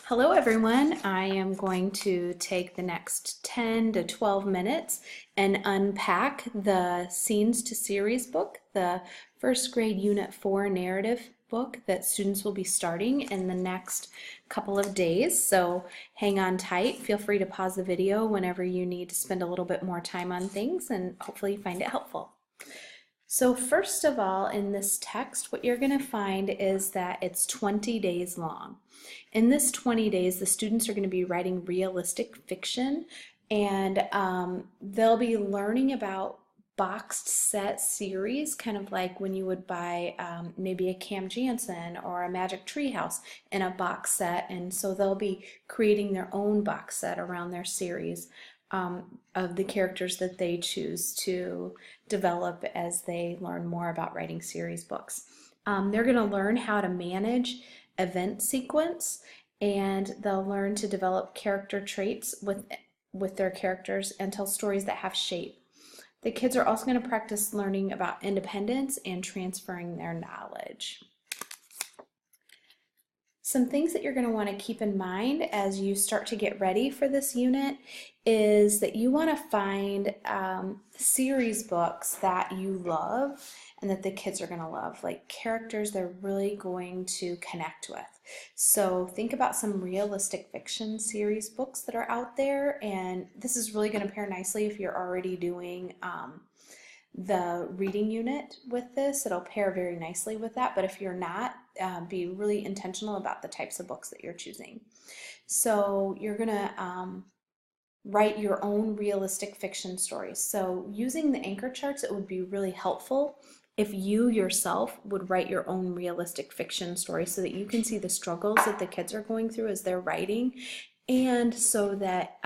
Hello everyone. I am going to take the next 10 to 12 minutes and unpack the Scenes to Series book, the first grade Unit 4 narrative book that students will be starting in the next couple of days. So hang on tight. Feel free to pause the video whenever you need to spend a little bit more time on things, and hopefully you find it helpful. So first of all, in this text, what you're going to find is that it's 20 days long. In this 20 days, the students are going to be writing realistic fiction, and they'll be learning about boxed set series, kind of like when you would buy maybe a Cam Jansen or a Magic Treehouse in a box set, and so they'll be creating their own box set around their series of the characters that they choose to develop as they learn more about writing series books. They're going to learn how to manage event sequence, and they'll learn to develop character traits with their characters and tell stories that have shape. The kids are also going to practice learning about independence and transferring their knowledge. Some things that you're going to want to keep in mind as you start to get ready for this unit is that you want to find series books that you love and that the kids are going to love, like characters they're really going to connect with. So think about some realistic fiction series books that are out there, and this is really going to pair nicely if you're already doing the reading unit with this. It'll pair very nicely with that, but if you're not, be really intentional about the types of books that you're choosing. So you're gonna write your own realistic fiction stories. So using the anchor charts, it would be really helpful if you yourself would write your own realistic fiction story so that you can see the struggles that the kids are going through as they're writing, and so that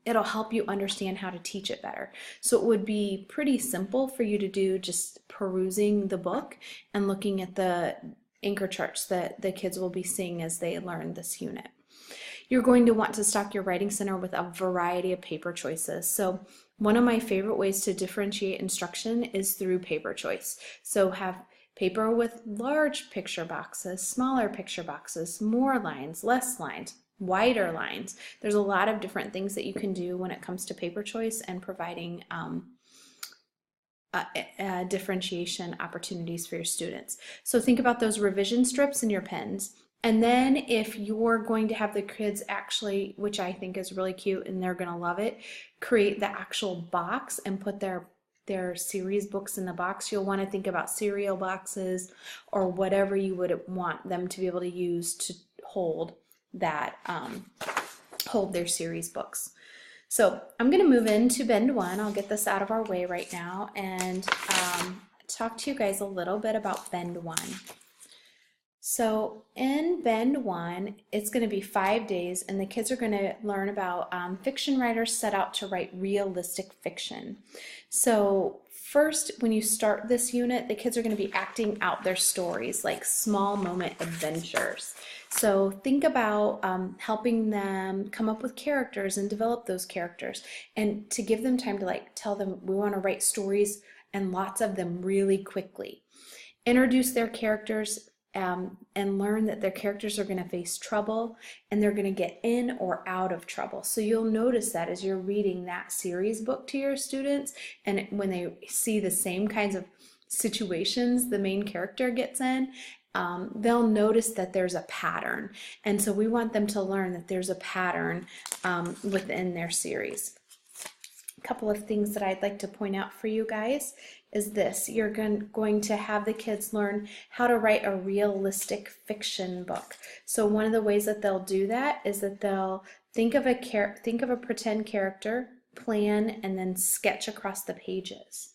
it'll help you understand how to teach it better. So it would be pretty simple for you to do just perusing the book and looking at the anchor charts that the kids will be seeing as they learn this unit. You're going to want to stock your writing center with a variety of paper choices. So one of my favorite ways to differentiate instruction is through paper choice. So have paper with large picture boxes, smaller picture boxes, more lines, less lines, wider lines. There's a lot of different things that you can do when it comes to paper choice and providing differentiation opportunities for your students. So think about those revision strips in your pens. And then if you're going to have the kids actually, which I think is really cute and they're going to love it, create the actual box and put their series books in the box, you'll want to think about cereal boxes or whatever you would want them to be able to use to hold that hold their series books. So I'm going to move into Bend 1. I'll get this out of our way right now and talk to you guys a little bit about Bend 1. So in Bend 1, it's going to be 5 days, and the kids are going to learn about fiction writers set out to write realistic fiction. So first, when you start this unit, the kids are going to be acting out their stories like small moment adventures. So think about helping them come up with characters and develop those characters, and to give them time to tell them we want to write stories and lots of them really quickly. Introduce their characters and learn that their characters are going to face trouble and they're going to get in or out of trouble. So you'll notice that as you're reading that series book to your students, and when they see the same kinds of situations the main character gets in, they'll notice that there's a pattern. And so we want them to learn that there's a pattern within their series. A couple of things that I'd like to point out for you guys is this. You're going to have the kids learn how to write a realistic fiction book. So one of the ways that they'll do that is that they'll think of a pretend character, plan, and then sketch across the pages.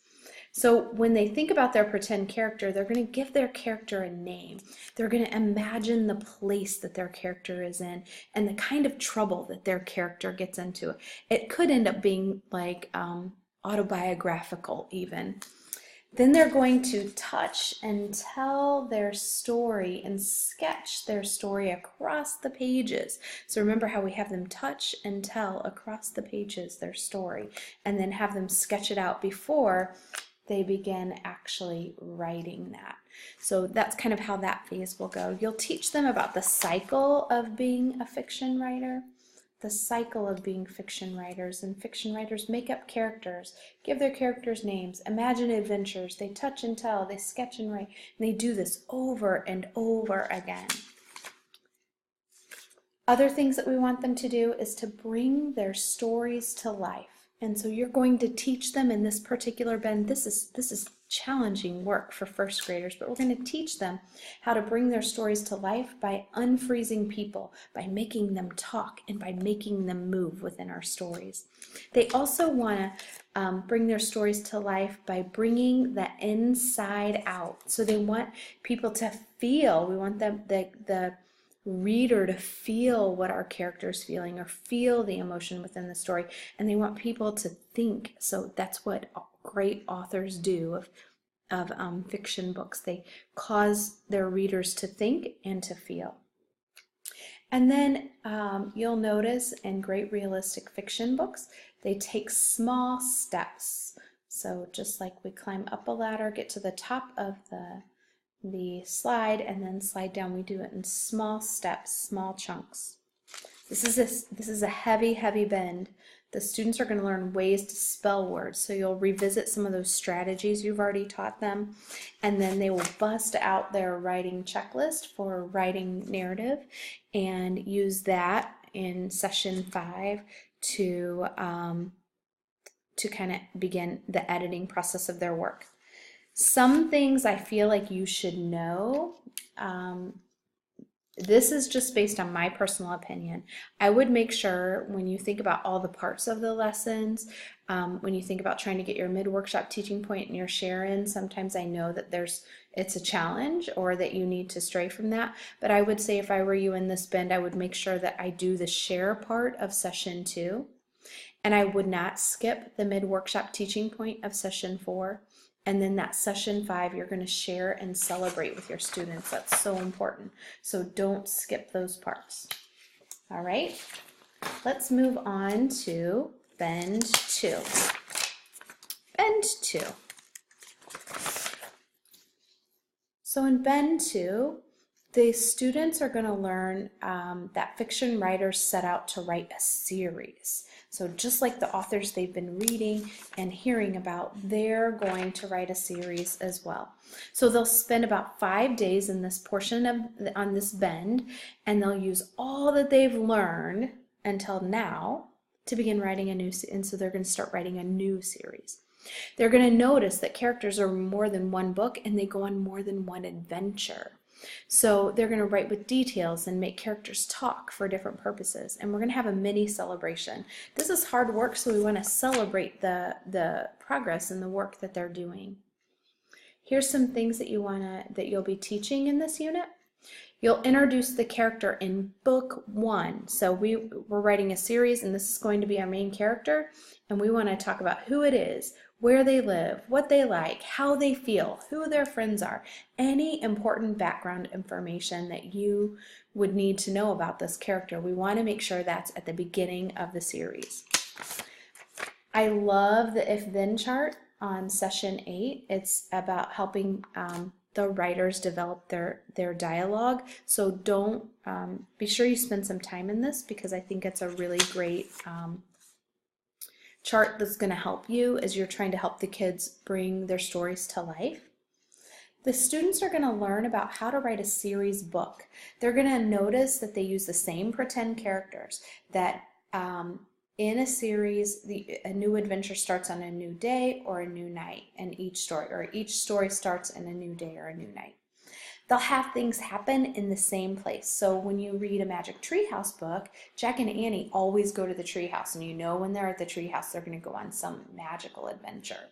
So when they think about their pretend character, they're going to give their character a name. They're going to imagine the place that their character is in and the kind of trouble that their character gets into. It could end up being like autobiographical even. Then they're going to touch and tell their story and sketch their story across the pages. So remember how we have them touch and tell across the pages their story, and then have them sketch it out before they begin actually writing that. So that's kind of how that phase will go. You'll teach them about the cycle of being a fiction writer, the cycle of being fiction writers, and fiction writers make up characters, give their characters names, imagine adventures, they touch and tell, they sketch and write, and they do this over and over again. Other things that we want them to do is to bring their stories to life. And so you're going to teach them in this particular bend. This is challenging work for first graders, but we're going to teach them how to bring their stories to life by unfreezing people, by making them talk, and by making them move within our stories. They also want to bring their stories to life by bringing the inside out. So they want people to feel. We want them, the reader to feel what our character is feeling or feel the emotion within the story, and they want people to think. So that's what great authors do of fiction books. They cause their readers to think and to feel. And then you'll notice in great realistic fiction books, they take small steps. So just like we climb up a ladder, get to the top of the slide, and then slide down, we do it in small steps, small chunks. This is a heavy bend. The students are going to learn ways to spell words, so you'll revisit some of those strategies you've already taught them, and then they will bust out their writing checklist for writing narrative and use that in session 5 to kind of begin the editing process of their work. Some things I feel like you should know. This is just based on my personal opinion. I would make sure when you think about all the parts of the lessons, when you think about trying to get your mid-workshop teaching point and your share in, sometimes I know that it's a challenge or that you need to stray from that. But I would say if I were you in this bend, I would make sure that I do the share part of session 2. And I would not skip the mid-workshop teaching point of session 4. And then that session 5, you're going to share and celebrate with your students. That's so important. So don't skip those parts. All right, let's move on to bend 2. Bend 2. So in bend 2, the students are going to learn that fiction writers set out to write a series. So just like the authors they've been reading and hearing about, they're going to write a series as well. So they'll spend about 5 days in this portion on this bend, and they'll use all that they've learned until now to begin writing a new, and so they're going to start writing a new series. They're going to notice that characters are more than one book and they go on more than one adventure. So they're going to write with details and make characters talk for different purposes. And we're going to have a mini celebration. This is hard work, so we want to celebrate the progress and the work that they're doing. Here's some things that you'll be teaching in this unit. You'll introduce the character in book 1. So we're writing a series, and this is going to be our main character, and we want to talk about who it is, where they live, what they like, how they feel, who their friends are, any important background information that you would need to know about this character. We want to make sure that's at the beginning of the series. I love the if-then chart on session 8. It's about helping the writers develop their dialogue. So don't be sure you spend some time in this, because I think it's a really great chart that's going to help you as you're trying to help the kids bring their stories to life. The students are going to learn about how to write a series book. They're going to notice that they use the same pretend characters, that in a series, a new adventure starts on a new day or a new night, and each story starts in a new day or a new night. They'll have things happen in the same place. So when you read a Magic Treehouse book, Jack and Annie always go to the treehouse, and you know when they're at the treehouse, they're going to go on some magical adventure.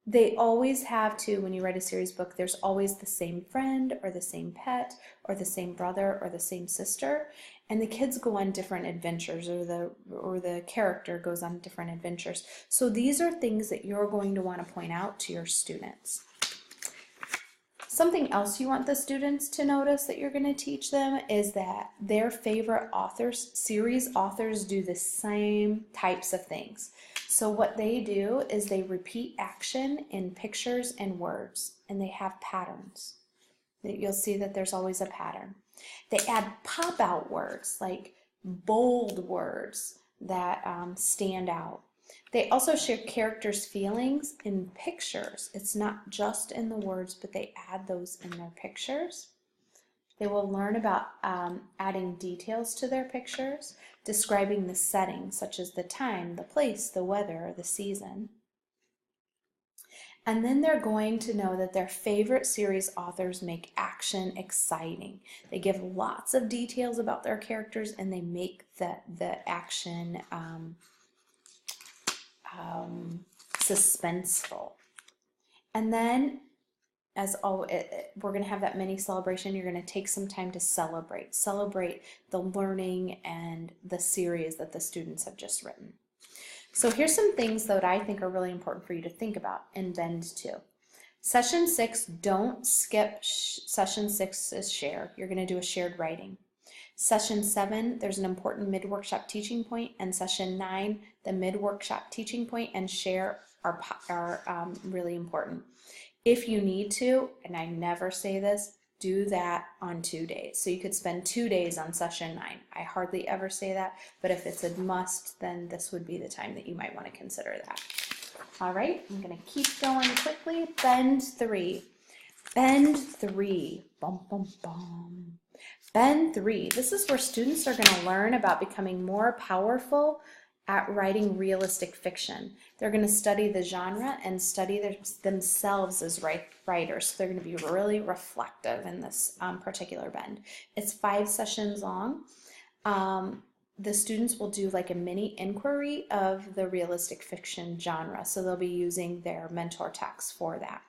They always have to, when you write a series book, there's always the same friend or the same pet or the same brother or the same sister, and the kids go on different adventures, or the character goes on different adventures. So these are things that you're going to want to point out to your students. Something else you want the students to notice that you're going to teach them is that their favorite authors, series authors, do the same types of things. So what they do is they repeat action in pictures and words, and they have patterns. You'll see that there's always a pattern. They add pop-out words, like bold words that stand out. They also share characters' feelings in pictures. It's not just in the words, but they add those in their pictures. They will learn about adding details to their pictures, describing the setting, such as the time, the place, the weather, or the season. And then they're going to know that their favorite series authors make action exciting. They give lots of details about their characters, and they make the action suspenseful. And then, as always, we're going to have that mini celebration. You're going to take some time to celebrate the learning and the series that the students have just written. So here's some things that I think are really important for you to think about in Bend 2. Session 6, don't skip Session 6's share. You're going to do a shared writing. Session 7, there's an important mid-workshop teaching point, and Session 9, the mid-workshop teaching point and share are really important. If you need to, and I never say this, do that on 2 days. So you could spend 2 days on Session 9. I hardly ever say that, but if it's a must, then this would be the time that you might want to consider that. All right, I'm going to keep going quickly. Bend 3. Bend 3. Bum, bum, bum. Bend 3. This is where students are going to learn about becoming more powerful at writing realistic fiction. They're going to study the genre and study themselves as writers. So they're going to be really reflective in this particular bend. It's 5 sessions long. The students will do like a mini inquiry of the realistic fiction genre. So they'll be using their mentor text for that.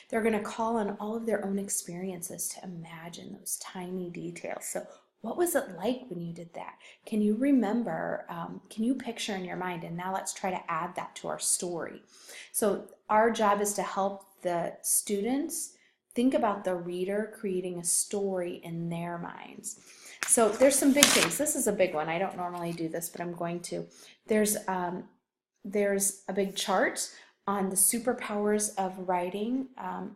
They're going to call on all of their own experiences to imagine those tiny details. So what was it like when you did that? Can you remember? Can you picture in your mind? And now let's try to add that to our story. So our job is to help the students think about the reader creating a story in their minds. So there's some big things. This is a big one. I don't normally do this, but I'm going to. There's a big chart on the superpowers of writing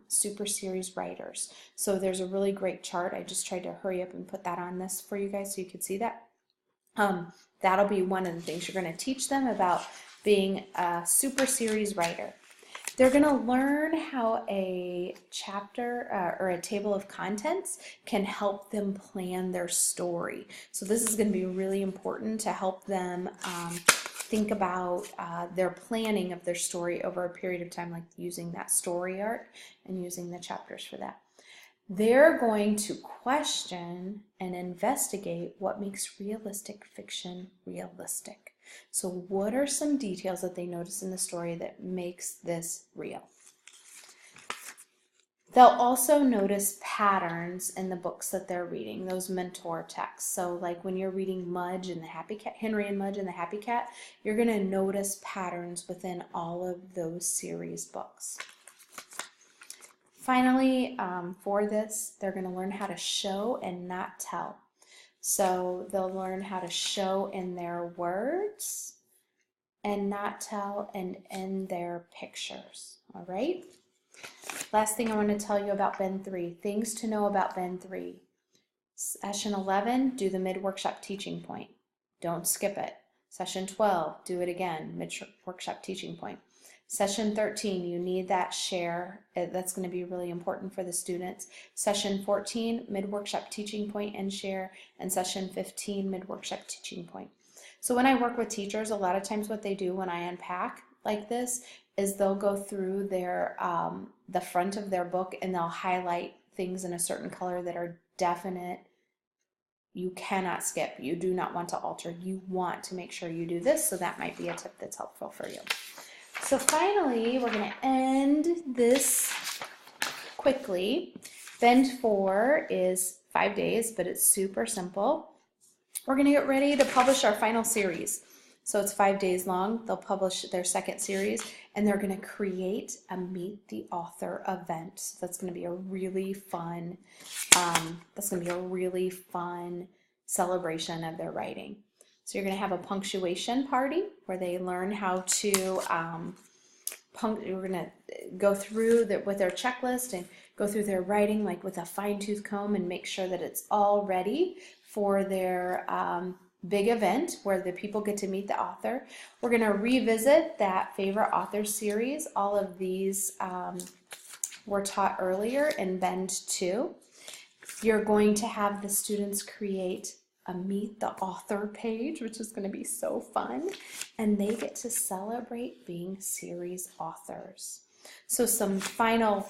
super series writers. So there's a really great chart. I just tried to hurry up and put that on this for you guys so you could see that. That'll be one of the things you're going to teach them about being a super series writer. They're going to learn how a chapter or a table of contents can help them plan their story. So this is going to be really important to help them think about their planning of their story over a period of time, like using that story arc and using the chapters for that. They're going to question and investigate what makes realistic fiction realistic. So what are some details that they notice in the story that makes this real? They'll also notice patterns in the books that they're reading, those mentor texts. So like when you're reading Mudge and the Happy Cat, Henry and Mudge and the Happy Cat, you're going to notice patterns within all of those series books. Finally, for this, they're going to learn how to show and not tell. So they'll learn how to show in their words and not tell and in their pictures. All right? Last thing I want to tell you about Bend 3, things to know about Bend 3. Session 11, do the mid-workshop teaching point. Don't skip it. Session 12, do it again, mid-workshop teaching point. Session 13, you need that share. That's going to be really important for the students. Session 14, mid-workshop teaching point and share. And session 15, mid-workshop teaching point. So when I work with teachers, a lot of times what they do when I unpack like this is they'll go through their the front of their book and they'll highlight things in a certain color that are definite. You cannot skip. You do not want to alter. You want to make sure you do this. So that might be a tip that's helpful for you. So finally, we're going to end this quickly. Bend 4 is 5 days, but it's super simple. We're going to get ready to publish our final series. So it's 5 days long. They'll publish their second series, and they're going to create a Meet the Author event. So that's going to be a really fun. Celebration of their writing. So you're going to have a punctuation party where they learn how to we're going to go through with their checklist and go through their writing like with a fine-tooth comb and make sure that it's all ready for their big event where the people get to meet the author. We're going to revisit that favorite author series. All of these were taught earlier in Bend 2. You're going to have the students create a Meet the Author page, which is going to be so fun, and they get to celebrate being series authors. So some final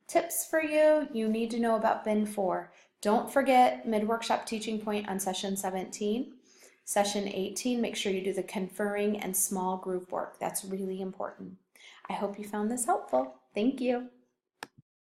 tips for you. You need to know about Bend 4. Don't forget mid-workshop teaching point on session 17. Session 18, make sure you do the conferring and small group work. That's really important. I hope you found this helpful. Thank you.